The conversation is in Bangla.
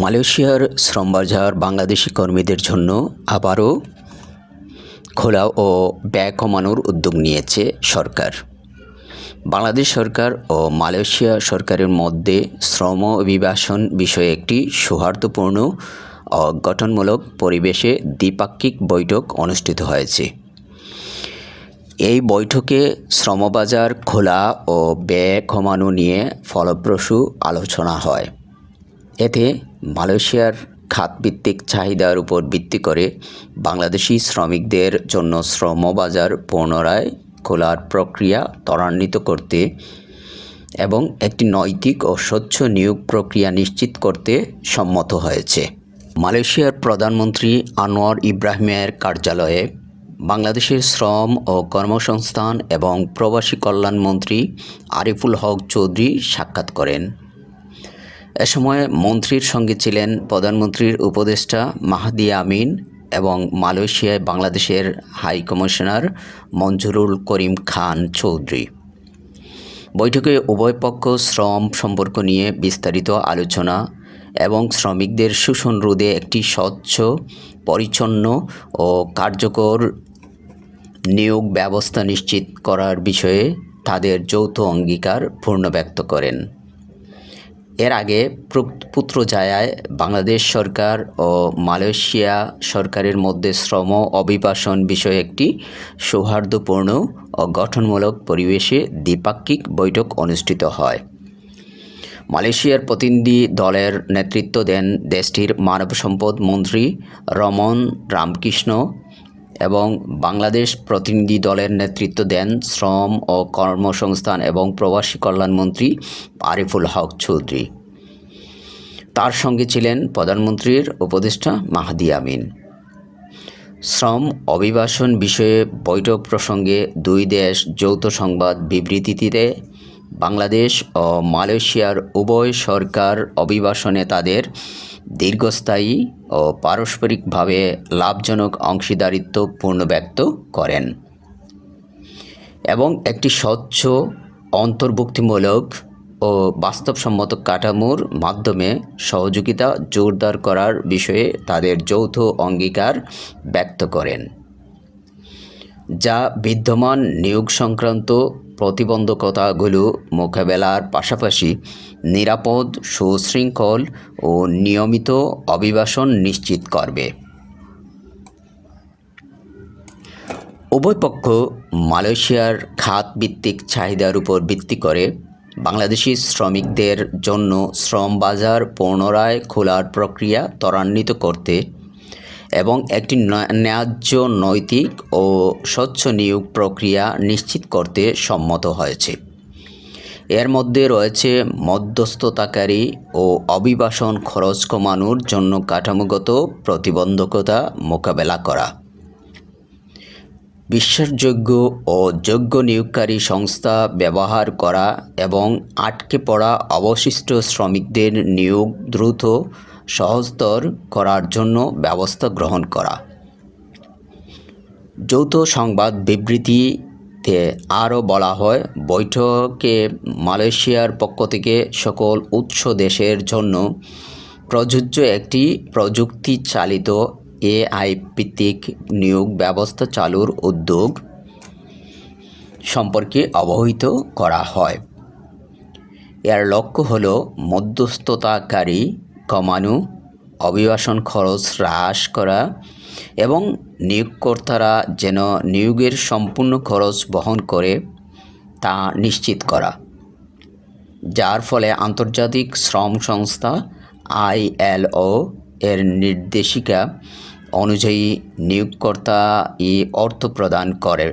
মালয়েশিয়ার শ্রম বাজার বাংলাদেশি কর্মীদের জন্য আবারও খোলা ও ব্যয় কমানোর উদ্যোগ নিয়েছে সরকার। বাংলাদেশ সরকার ও মালয়েশিয়া সরকারের মধ্যে শ্রম অভিবাসন বিষয়ে একটি সৌহার্দ্যপূর্ণ ও গঠনমূলক পরিবেশে দ্বিপাক্ষিক বৈঠক অনুষ্ঠিত হয়েছে। এই বৈঠকে শ্রমবাজার খোলা ও ব্যয় কমানো নিয়ে ফলপ্রসূ আলোচনা হয়। এতে মালয়েশিয়ার খাতভিত্তিক চাহিদার উপর ভিত্তি করে বাংলাদেশি শ্রমিকদের জন্য শ্রমবাজার পুনরায় খোলার প্রক্রিয়া ত্বরান্বিত করতে এবং একটি নৈতিক ও স্বচ্ছ নিয়োগ প্রক্রিয়া নিশ্চিত করতে সম্মত হয়েছে। মালয়েশিয়ার প্রধানমন্ত্রী আনোয়ার ইব্রাহিমের কার্যালয়ে বাংলাদেশের শ্রম ও কর্মসংস্থান এবং প্রবাসী কল্যাণ মন্ত্রী আরিফুল হক চৌধুরী সাক্ষাৎ করেন। এ সময় মন্ত্রীর সঙ্গে ছিলেন প্রধানমন্ত্রীর উপদেষ্টা মাহাদি আমিন এবং মালয়েশিয়ায় বাংলাদেশের হাই কমিশনার মঞ্জুরুল করিম খান চৌধুরী। বৈঠকে উভয় পক্ষ শ্রম সম্পর্ক নিয়ে বিস্তারিত আলোচনা এবং শ্রমিকদের শোষণ রোধে একটি স্বচ্ছ, পরিচ্ছন্ন ও কার্যকর নিয়োগ ব্যবস্থা নিশ্চিত করার বিষয়ে তাদের যৌথ অঙ্গীকার পুনর্ব্যক্ত করেন। এর আগে পুত্রজায়ায় বাংলাদেশ সরকার ও মালয়েশিয়া সরকারের মধ্যে শ্রম অভিবাসন বিষয়ে একটি সৌহার্দ্যপূর্ণ ও গঠনমূলক পরিবেশে দ্বিপাক্ষিক বৈঠক অনুষ্ঠিত হয়। মালয়েশিয়ার প্রতিনিধি দলের নেতৃত্ব দেন দেশটির মানব সম্পদ মন্ত্রী রমন রামকৃষ্ণ এবং বাংলাদেশ প্রতিনিধি দলের নেতৃত্ব দেন শ্রম ও কর্মসংস্থান এবং প্রবাসী কল্যাণ মন্ত্রী আরিফুল হক চৌধুরী। তার সঙ্গে ছিলেন প্রধানমন্ত্রীর উপদেষ্টা মাহাদি আমিন। শ্রম অভিবাসন বিষয়ে বৈঠক প্রসঙ্গে দুই দেশ যৌথ সংবাদ বিবৃতিতে বাংলাদেশ ও মালয়েশিয়ার উভয় সরকার অভিবাসনে তাদের দীর্ঘস্থায়ী ও পারস্পরিকভাবে লাভজনক অংশীদারিত্ব পুনর্ব্যক্ত করেন এবং একটি স্বচ্ছ, অন্তর্ভুক্তিমূলক ও বাস্তবসম্মত কাঠামোর মাধ্যমে সহযোগিতা জোরদার করার বিষয়ে তাদের যৌথ অঙ্গীকার ব্যক্ত করেন, যা বিদ্যমান নিয়োগ সংক্রান্ত প্রতিবন্ধকতাগুলো মোকাবেলার পাশাপাশি নিরাপদ, সুশৃঙ্খল ও নিয়মিত অভিবাসন নিশ্চিত করবে। উভয় পক্ষ মালয়েশিয়ার খাতভিত্তিক চাহিদার উপর ভিত্তি করে বাংলাদেশি শ্রমিকদের জন্য শ্রম বাজার পুনরায় খোলার প্রক্রিয়া ত্বরান্বিত করতে এবং একটি ন্যায্য, নৈতিক ও স্বচ্ছ নিয়োগ প্রক্রিয়া নিশ্চিত করতে সম্মত হয়েছে। এর মধ্যে রয়েছে মধ্যস্থতাকারী ও অভিবাসন খরচ কমানোর জন্য কাঠামোগত প্রতিবন্ধকতা মোকাবেলা করা, বিশ্বাসযোগ্য ও যোগ্য নিয়োগকারী সংস্থা ব্যবহার করা এবং আটকে পড়া অবশিষ্ট শ্রমিকদের নিয়োগ দ্রুত সহজতর করার জন্য ব্যবস্থা গ্রহণ করা। যৌথ সংবাদ বিবৃতিতে আরও বলা হয়, বৈঠকে মালয়েশিয়ার পক্ষ থেকে সকল উৎস দেশের জন্য প্রযোজ্য একটি প্রযুক্তি চালিত AI ভিত্তিক নিয়োগ ব্যবস্থা চালুর উদ্যোগ সম্পর্কে অবহিত করা হয়। এর লক্ষ্য হল মধ্যস্থতাকারী কমানো, অভিবাসন খরচ হ্রাস করা এবং নিয়োগকর্তারা যেন নিয়োগের সম্পূর্ণ খরচ বহন করে তা নিশ্চিত করা, যার ফলে আন্তর্জাতিক শ্রম সংস্থা ILO এর নির্দেশিকা অনুযায়ী নিয়োগকর্তা অর্থ প্রদান করে